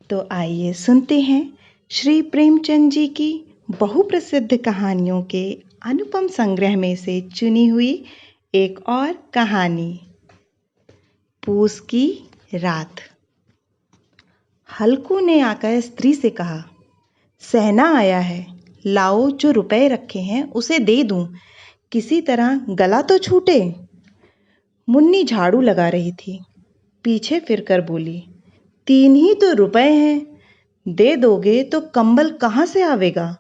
तो आइए सुनते हैं श्री प्रेमचंद जी की बहुप्रसिद्ध कहानियों के अनुपम संग्रह में से चुनी हुई एक और कहानी, पूस की रात। हल्कू ने आकर स्त्री से कहा, सहना आया है, लाओ जो रुपए रखे हैं उसे दे दूं, किसी तरह गला तो छूटे। मुन्नी झाड़ू लगा रही थी, पीछे फिरकर बोली, 3 ही तो रुपए हैं, दे दोगे तो कंबल कहाँ से आवेगा?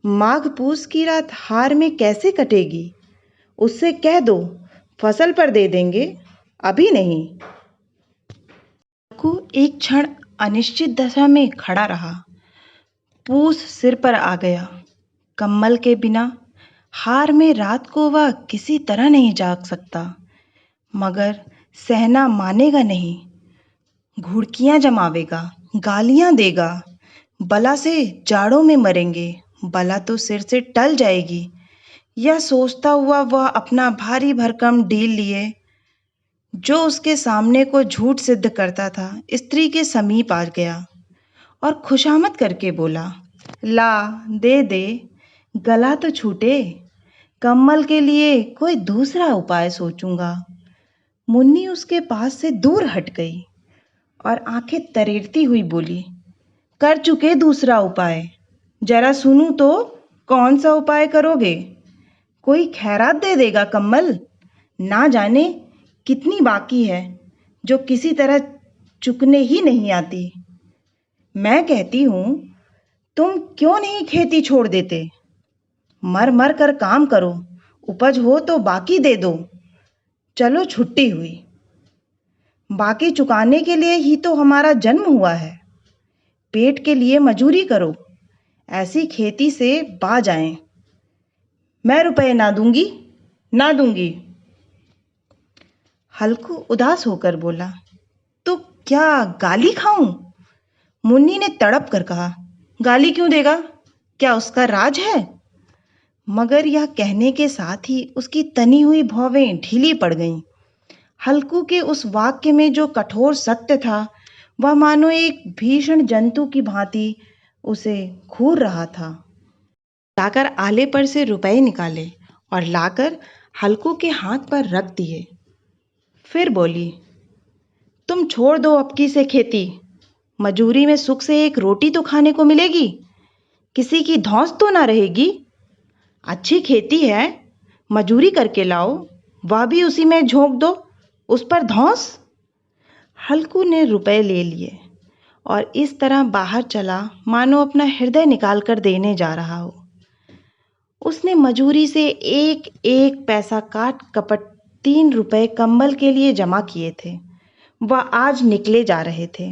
माघ पूस की रात हार में कैसे कटेगी? उससे कह दो फसल पर दे देंगे, अभी नहीं। को एक क्षण अनिश्चित दशा में खड़ा रहा। पूस सिर पर आ गया। कम्बल के बिना हार में रात को वह किसी तरह नहीं जाग सकता, मगर सहना मानेगा नहीं। घुड़कियां जमावेगा, गालियां देगा, बला से जाड़ों में मरेंगे, बला तो सिर से टल जाएगी। यह सोचता हुआ वह अपना भारी भरकम डील लिए, जो उसके सामने को झूठ सिद्ध करता था, स्त्री के समीप आ गया और खुशामद करके बोला, ला दे दे, गला तो छूटे, कम्बल के लिए कोई दूसरा उपाय सोचूंगा। मुन्नी उसके पास से दूर हट गई और आंखें तरेरती हुई बोली, कर चुके दूसरा उपाय, जरा सुनूं तो कौन सा उपाय करोगे? कोई खैरात दे देगा कम्बल? ना जाने कितनी बाकी है जो किसी तरह चुकने ही नहीं आती। मैं कहती हूं, तुम क्यों नहीं खेती छोड़ देते? मर मर कर काम करो, उपज हो तो बाकी दे दो। चलो छुट्टी हुई, बाकी चुकाने के लिए ही तो हमारा जन्म हुआ है। पेट के लिए मजूरी करो, ऐसी खेती से बाज आए। मैं रुपए ना दूंगी, ना दूंगी। हल्कू उदास होकर बोला, तो क्या गाली खाऊं? मुन्नी ने तड़प कर कहा, गाली क्यों देगा? क्या उसका राज है? मगर यह कहने के साथ ही उसकी तनी हुई भौवें ढीली पड़ गईं। हल्कू के उस वाक्य में जो कठोर सत्य था, वह मानो एक भीषण जंतु की भांति उसे घूर रहा था। जाकर आले पर से रुपए निकाले और लाकर हल्कू के हाथ पर रख दिए। फिर बोली, तुम छोड़ दो अबकी से खेती, मजूरी में सुख से एक रोटी तो खाने को मिलेगी, किसी की धौंस तो ना रहेगी। अच्छी खेती है, मजूरी करके लाओ, वह भी उसी में झोंक दो, उस पर धौंस। हल्कू ने रुपए ले लिए और इस तरह बाहर चला मानो अपना हृदय निकाल कर देने जा रहा हो। उसने मजूरी से एक एक पैसा काट कपट 3 रुपए कंबल के लिए जमा किए थे। वह आज निकले जा रहे थे।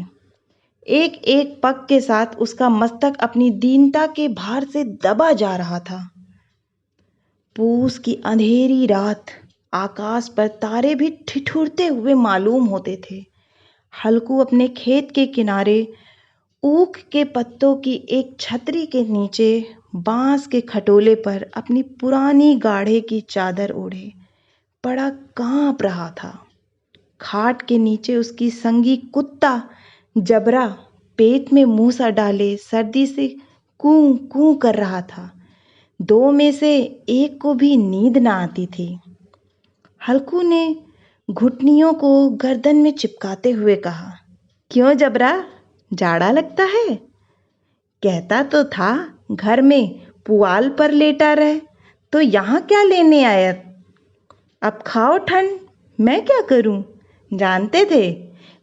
एक एक पग के साथ उसका मस्तक अपनी दीनता के भार से दबा जा रहा था। पूस की अंधेरी रात, आकाश पर तारे भी ठिठुरते हुए मालूम होते थे। हल्कू अपने खेत के किनारे ऊख के पत्तों की एक छतरी के नीचे बांस के खटोले पर अपनी पुरानी गाढ़े की चादर ओढ़े पड़ा कांप रहा था। खाट के नीचे उसकी संगी कुत्ता जबरा पेट में मुंह सा डाले सर्दी से कूं कूं कर रहा था। 2 में से एक को भी नींद ना आती थी। हल्कू ने घुटनियों को गर्दन में चिपकाते हुए कहा, क्यों जबरा, जाड़ा लगता है? कहता तो था घर में पुआल पर लेटा रहे, तो यहाँ क्या लेने आया? अब खाओ ठंड, मैं क्या करूं? जानते थे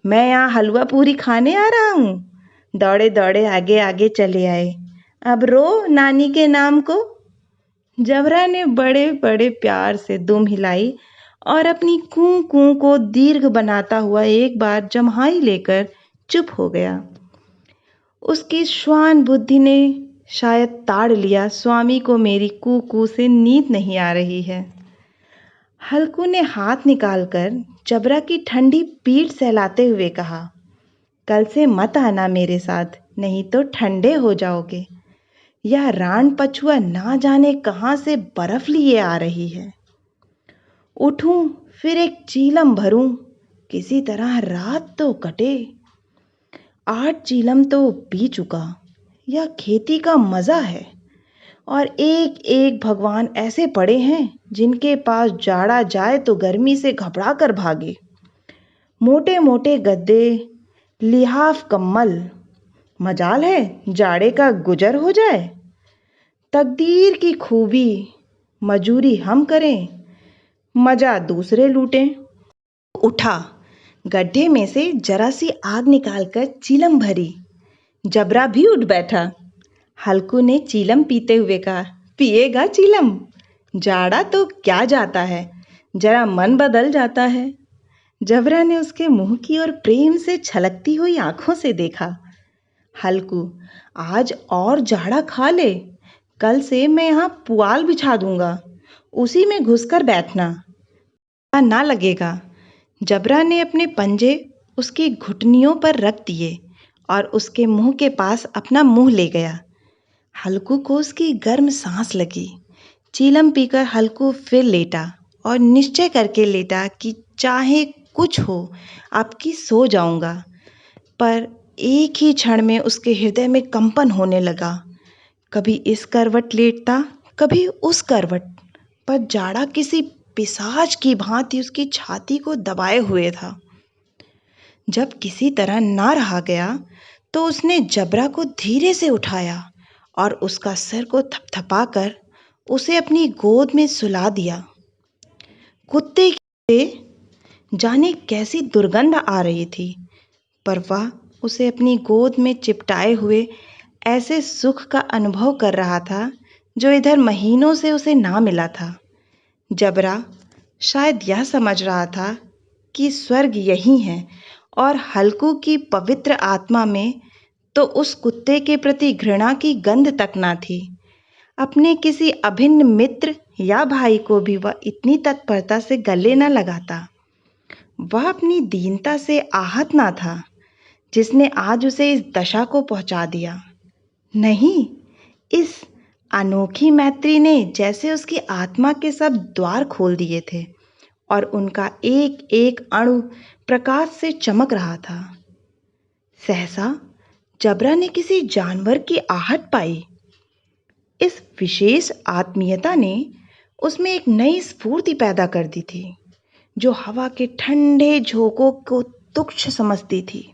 मैं यहाँ हलवा पूरी खाने आ रहा हूँ? दौड़े दौड़े आगे आगे चले आए, अब रो नानी के नाम को। जबरा ने बड़े बड़े प्यार से दुम हिलाई और अपनी कूं कूं को दीर्घ बनाता हुआ एक बार जम्हाई लेकर चुप हो गया। उसकी श्वान बुद्धि ने शायद ताड़ लिया, स्वामी को मेरी कू कू से नींद नहीं आ रही है। हल्कू ने हाथ निकालकर जबरा की ठंडी पीठ सहलाते हुए कहा, कल से मत आना मेरे साथ, नहीं तो ठंडे हो जाओगे। यह रान पछुआ ना जाने कहाँ से बर्फ लिए आ रही है। उठूं फिर एक चीलम भरूं, किसी तरह रात तो कटे। 8 चीलम तो पी चुका। यह खेती का मज़ा है। और एक एक भगवान ऐसे पड़े हैं जिनके पास जाड़ा जाए तो गर्मी से घबरा कर भागे। मोटे मोटे गद्दे, लिहाफ कम्बल। मजाल है जाड़े का गुजर हो जाए। तकदीर की खूबी, मजूरी हम करें, मजा दूसरे लूटें। उठा, गड्ढे में से जरा सी आग निकालकर चीलम भरी। जबरा भी उठ बैठा। हल्कू ने चीलम पीते हुए कहा, पिएगा चीलम? जाड़ा तो क्या जाता है, जरा मन बदल जाता है। जबरा ने उसके मुंह की ओर प्रेम से छलकती हुई आंखों से देखा। हल्कू, आज और जाड़ा खा ले। कल से मैं यहाँ पुआल बिछा दूंगा, उसी में घुसकर बैठना, ना लगेगा। जबरा ने अपने पंजे उसकी घुटनियों पर रख दिए और उसके मुंह के पास अपना मुंह ले गया। हल्कू को उसकी गर्म सांस लगी। चीलम पीकर हल्कू फिर लेटा और निश्चय करके लेटा कि चाहे कुछ हो, अब की सो जाऊंगा। पर एक ही क्षण में उसके हृदय में कंपन होने लगा। कभी इस करवट लेटता, कभी उस करवट, पर जाड़ा किसी पिशाच की भांति उसकी छाती को दबाए हुए था। जब किसी तरह ना रहा गया तो उसने जबरा को धीरे से उठाया और उसका सिर को थपथपाकर उसे अपनी गोद में सुला दिया। कुत्ते की जाने कैसी दुर्गंध आ रही थी, पर वह उसे अपनी गोद में चिपटाए हुए ऐसे सुख का अनुभव कर रहा था जो इधर महीनों से उसे ना मिला था। जबरा शायद यह समझ रहा था कि स्वर्ग यही है और हल्कू की पवित्र आत्मा में तो उस कुत्ते के प्रति घृणा की गंध तक ना थी। अपने किसी अभिन्न मित्र या भाई को भी वह इतनी तत्परता से गले न लगाता। वह अपनी दीनता से आहत ना था जिसने आज उसे इस दशा को पहुंचा दिया। नहीं, इस अनोखी मैत्री ने जैसे उसकी आत्मा के सब द्वार खोल दिए थे और उनका एक एक अणु प्रकाश से चमक रहा था। सहसा जबरा ने किसी जानवर की आहट पाई। इस विशेष आत्मीयता ने उसमें एक नई स्फूर्ति पैदा कर दी थी जो हवा के ठंडे झोंकों को तुच्छ समझती थी।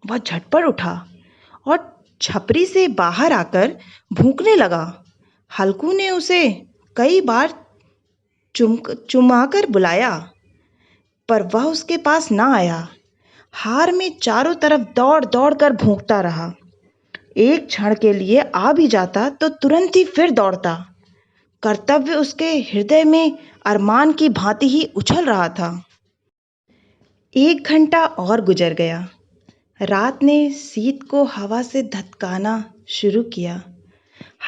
वह झटपट उठा और छपरी से बाहर आकर भूंकने लगा। हल्कू ने उसे कई बार चुमाकर बुलाया, पर वह उसके पास ना आया। हार में चारों तरफ दौड़ दौड़ कर भूंकता रहा। एक क्षण के लिए आ भी जाता तो तुरंत ही फिर दौड़ता। कर्तव्य उसके हृदय में अरमान की भांति ही उछल रहा था। 1 घंटा और गुजर गया। रात ने शीत को हवा से धतकाना शुरू किया।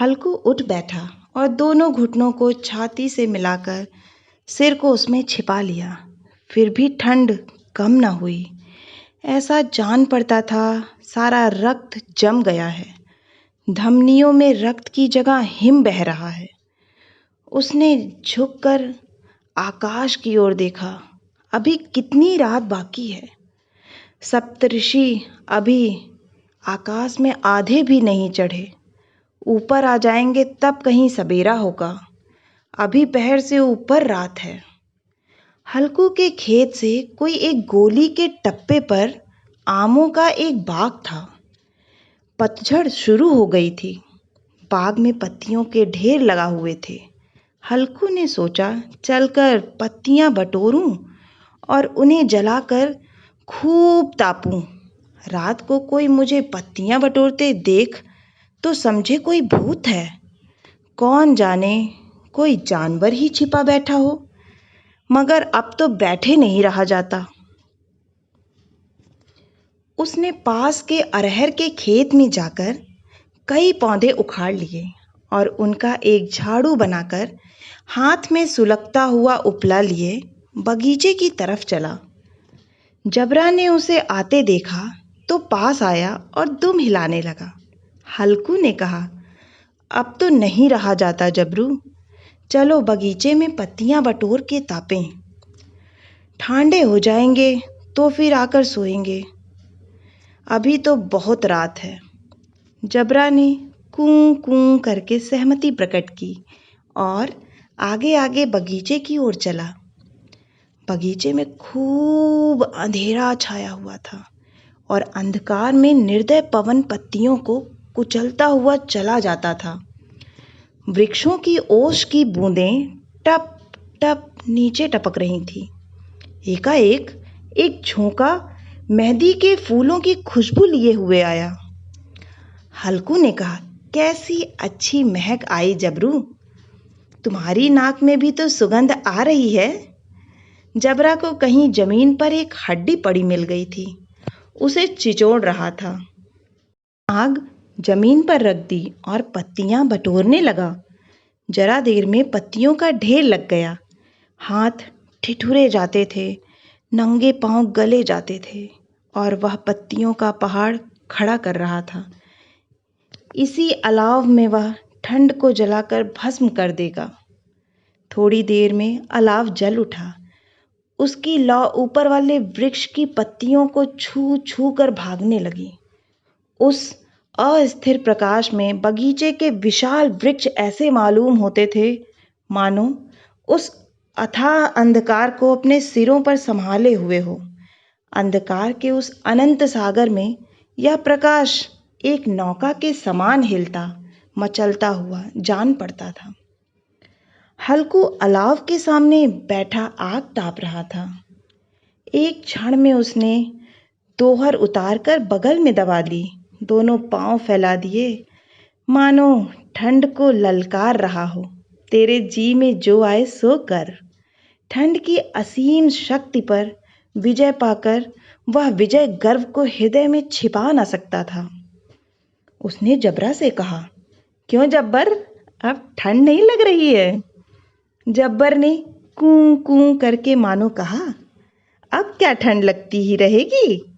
हल्कू उठ बैठा और दोनों घुटनों को छाती से मिलाकर सिर को उसमें छिपा लिया। फिर भी ठंड कम न हुई। ऐसा जान पड़ता था सारा रक्त जम गया है, धमनियों में रक्त की जगह हिम बह रहा है। उसने झुककर आकाश की ओर देखा। अभी कितनी रात बाकी है। सप्तऋषि अभी आकाश में आधे भी नहीं चढ़े। ऊपर आ जाएंगे तब कहीं सवेरा होगा। अभी पहर से ऊपर रात है। हल्कू के खेत से कोई एक गोली के टप्पे पर आमों का एक बाग था। पतझड़ शुरू हो गई थी। बाग में पत्तियों के ढेर लगा हुए थे। हल्कू ने सोचा चलकर पत्तियां बटोरूं और उन्हें जलाकर खूब तापूं। रात को कोई मुझे पत्तियां बटोरते देख तो समझे कोई भूत है। कौन जाने कोई जानवर ही छिपा बैठा हो। मगर अब तो बैठे नहीं रहा जाता। उसने पास के अरहर के खेत में जाकर कई पौधे उखाड़ लिए और उनका एक झाड़ू बनाकर हाथ में सुलगता हुआ उपला लिए बगीचे की तरफ चला। जबरा ने उसे आते देखा तो पास आया और दुम हिलाने लगा। हल्कू ने कहा, अब तो नहीं रहा जाता जबरू, चलो बगीचे में पत्तियां बटोर के तापें। ठंडे हो जाएंगे तो फिर आकर सोएंगे। अभी तो बहुत रात है। जबरा ने कूं कूं करके सहमति प्रकट की और आगे आगे बगीचे की ओर चला। बगीचे में खूब अंधेरा छाया हुआ था और अंधकार में निर्दय पवन पत्तियों को कुचलता हुआ चला जाता था। वृक्षों की ओस की बूंदें टप टप नीचे टपक रही थी। एकाएक एक झोंका मेहंदी के फूलों की खुशबू लिए हुए आया। हल्कू ने कहा, कैसी अच्छी महक आई जबरू, तुम्हारी नाक में भी तो सुगंध आ रही है। जबरा को कहीं जमीन पर एक हड्डी पड़ी मिल गई थी। उसे चिचोड़ रहा था। आग जमीन पर रख दी और पत्तियां बटोरने लगा। जरा देर में पत्तियों का ढेर लग गया। हाथ ठिठुरे जाते थे, नंगे पांव गले जाते थे और वह पत्तियों का पहाड़ खड़ा कर रहा था। इसी अलाव में वह ठंड को जलाकर भस्म कर देगा। थोड़ी देर में अलाव जल उठा। उसकी लौ ऊपर वाले वृक्ष की पत्तियों को छू छू कर भागने लगी। उस अस्थिर प्रकाश में बगीचे के विशाल वृक्ष ऐसे मालूम होते थे मानो उस अथाह अंधकार को अपने सिरों पर संभाले हुए हो। अंधकार के उस अनंत सागर में यह प्रकाश एक नौका के समान हिलता मचलता हुआ जान पड़ता था। हल्कू अलाव के सामने बैठा आग ताप रहा था। एक क्षण में उसने दोहर उतारकर बगल में दबा ली, दोनों पांव फैला दिए, मानो ठंड को ललकार रहा हो, तेरे जी में जो आए सो कर। ठंड की असीम शक्ति पर विजय पाकर वह विजय गर्व को हृदय में छिपा न सकता था। उसने जबरा से कहा, क्यों जब्बर, अब ठंड नहीं लग रही है? जब्बर ने कूं कूं करके मानो कहा, अब क्या ठंड लगती ही रहेगी?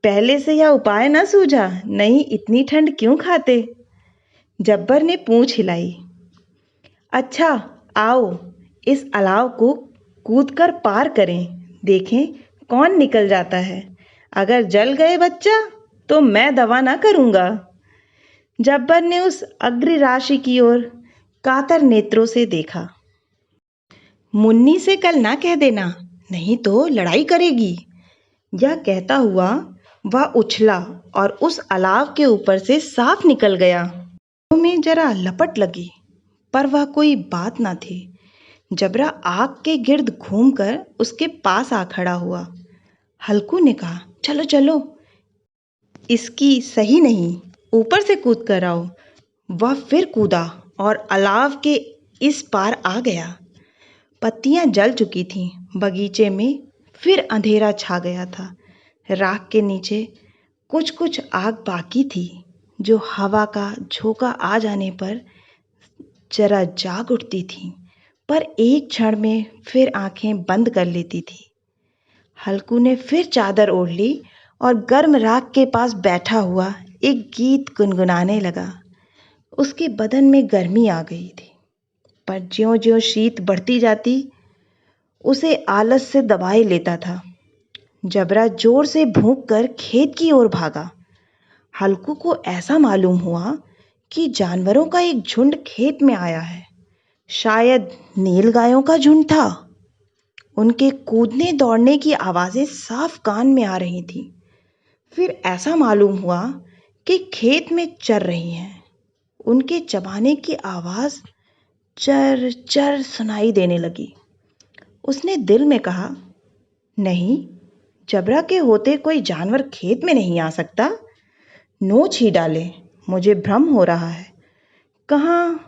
पहले से यह उपाय न सूझा, नहीं इतनी ठंड क्यों खाते? जब्बर ने पूंछ हिलाई। अच्छा आओ इस अलाव को कूदकर पार करें, देखें कौन निकल जाता है। अगर जल गए बच्चा तो मैं दवा ना करूंगा। जब्बर ने उस अग्नि राशि की ओर कातर नेत्रों से देखा। मुन्नी से कल ना कह देना, नहीं तो लड़ाई करेगी। यह कहता हुआ वह उछला और उस अलाव के ऊपर से साफ निकल गया। में जरा लपट लगी पर वह कोई बात ना थी। जबरा आग के गिर्द घूमकर उसके पास आ खड़ा हुआ। हल्कू ने कहा, चलो चलो, इसकी सही नहीं, ऊपर से कूद कर आओ। वह फिर कूदा और अलाव के इस पार आ गया। पत्तियां जल चुकी थीं। बगीचे में फिर अंधेरा छा गया था। राख के नीचे कुछ कुछ आग बाकी थी जो हवा का झोंका आ जाने पर जरा जाग उठती थी, पर एक क्षण में फिर आंखें बंद कर लेती थी। हल्कू ने फिर चादर ओढ़ ली और गर्म राख के पास बैठा हुआ एक गीत गुनगुनाने लगा। उसके बदन में गर्मी आ गई थी, पर ज्यों-ज्यों शीत बढ़ती जाती उसे आलस से दबाए लेता था। जबरा जोर से भौंककर खेत की ओर भागा। हल्कू को ऐसा मालूम हुआ कि जानवरों का एक झुंड खेत में आया है। शायद नीलगायों का झुंड था। उनके कूदने दौड़ने की आवाजें साफ कान में आ रही थीं। फिर ऐसा मालूम हुआ कि खेत में चर रही हैं। उनके चबाने की आवाज चर चर सुनाई देने लगी। उसने दिल में कहा, नहीं, जबरा के होते कोई जानवर खेत में नहीं आ सकता। नोच ही डाले, मुझे भ्रम हो रहा है। कहाँ,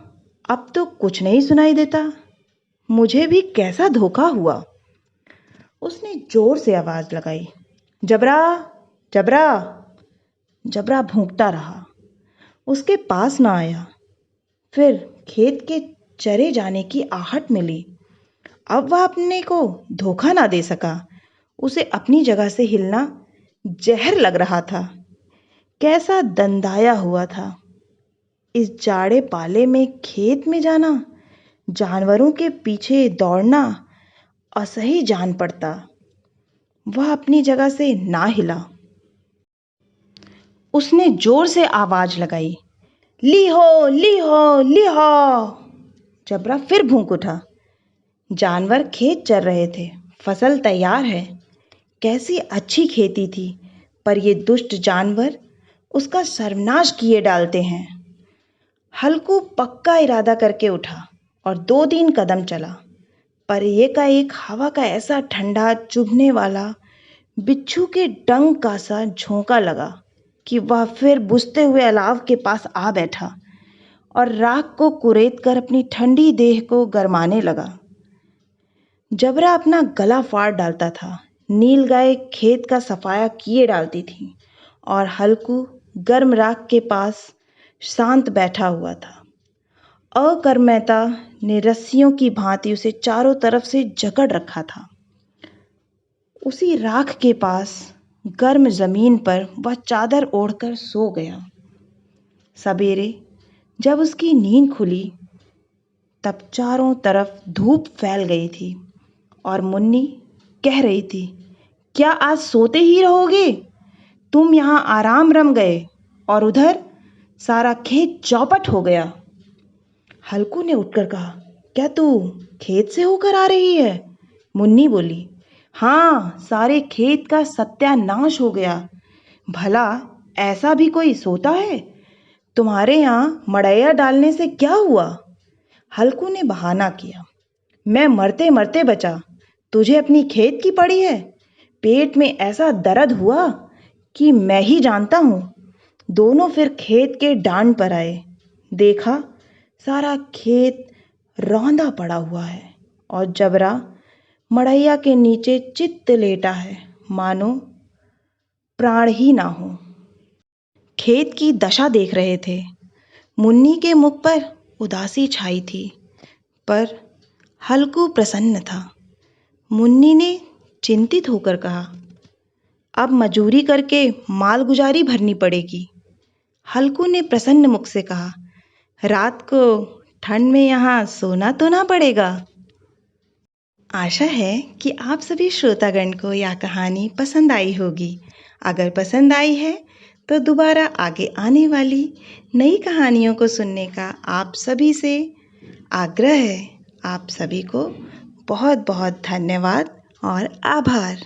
अब तो कुछ नहीं सुनाई देता। मुझे भी कैसा धोखा हुआ। उसने जोर से आवाज लगाई, जबरा, जबरा। जबरा भौंकता रहा, उसके पास ना आया। फिर खेत के चरे जाने की आहट मिली। अब वह अपने को धोखा ना दे सका। उसे अपनी जगह से हिलना जहर लग रहा था। कैसा दंदाया हुआ था। इस जाड़े पाले में खेत में जाना, जानवरों के पीछे दौड़ना असह्य जान पड़ता। वह अपनी जगह से ना हिला। उसने जोर से आवाज लगाई, लीहो लीहो लीहो। जबरा फिर भूंक उठा। जानवर खेत चर रहे थे, फसल तैयार है। कैसी अच्छी खेती थी, पर ये दुष्ट जानवर उसका सर्वनाश किए डालते हैं। हल्कू पक्का इरादा करके उठा और 2-3 कदम चला, पर एकाएक हवा का ऐसा ठंडा चुभने वाला बिच्छू के डंक का सा झोंका लगा कि वह फिर बुझते हुए अलाव के पास आ बैठा और राख को कुरेद कर अपनी ठंडी देह को गरमाने लगा। जबरा अपना गला फाड़ डालता था, नीलगाय खेत का सफाया किए डालती थी और हल्कू गर्म राख के पास शांत बैठा हुआ था। अकर्मैता ने रस्सियों की भांति उसे चारों तरफ से जकड़ रखा था। उसी राख के पास गर्म जमीन पर वह चादर ओढ़कर सो गया। सवेरे जब उसकी नींद खुली तब चारों तरफ धूप फैल गई थी और मुन्नी कह रही थी, क्या आज सोते ही रहोगे? तुम यहाँ आराम रम गए और उधर सारा खेत चौपट हो गया। हल्कू ने उठकर कहा, क्या तू खेत से होकर आ रही है? मुन्नी बोली, हाँ, सारे खेत का सत्यानाश हो गया। भला ऐसा भी कोई सोता है? तुम्हारे यहाँ मड़ैया डालने से क्या हुआ? हल्कू ने बहाना किया, मैं मरते मरते बचा, तुझे अपनी खेत की पड़ी है। पेट में ऐसा दर्द हुआ कि मैं ही जानता हूँ। दोनों फिर खेत के डांड पर आए, देखा सारा खेत रौंदा पड़ा हुआ है और जबरा मड़ैया के नीचे चित्त लेटा है, मानो प्राण ही ना हो। खेत की दशा देख रहे थे। मुन्नी के मुख पर उदासी छाई थी, पर हल्कू प्रसन्न था। मुन्नी ने चिंतित होकर कहा, अब मजूरी करके माल गुजारी भरनी पड़ेगी। हल्कू ने प्रसन्न मुख से कहा, रात को ठंड में यहाँ सोना तो ना पड़ेगा। आशा है कि आप सभी श्रोतागण को यह कहानी पसंद आई होगी। अगर पसंद आई है तो दोबारा आगे आने वाली नई कहानियों को सुनने का आप सभी से आग्रह है। आप सभी को बहुत बहुत धन्यवाद और आभार।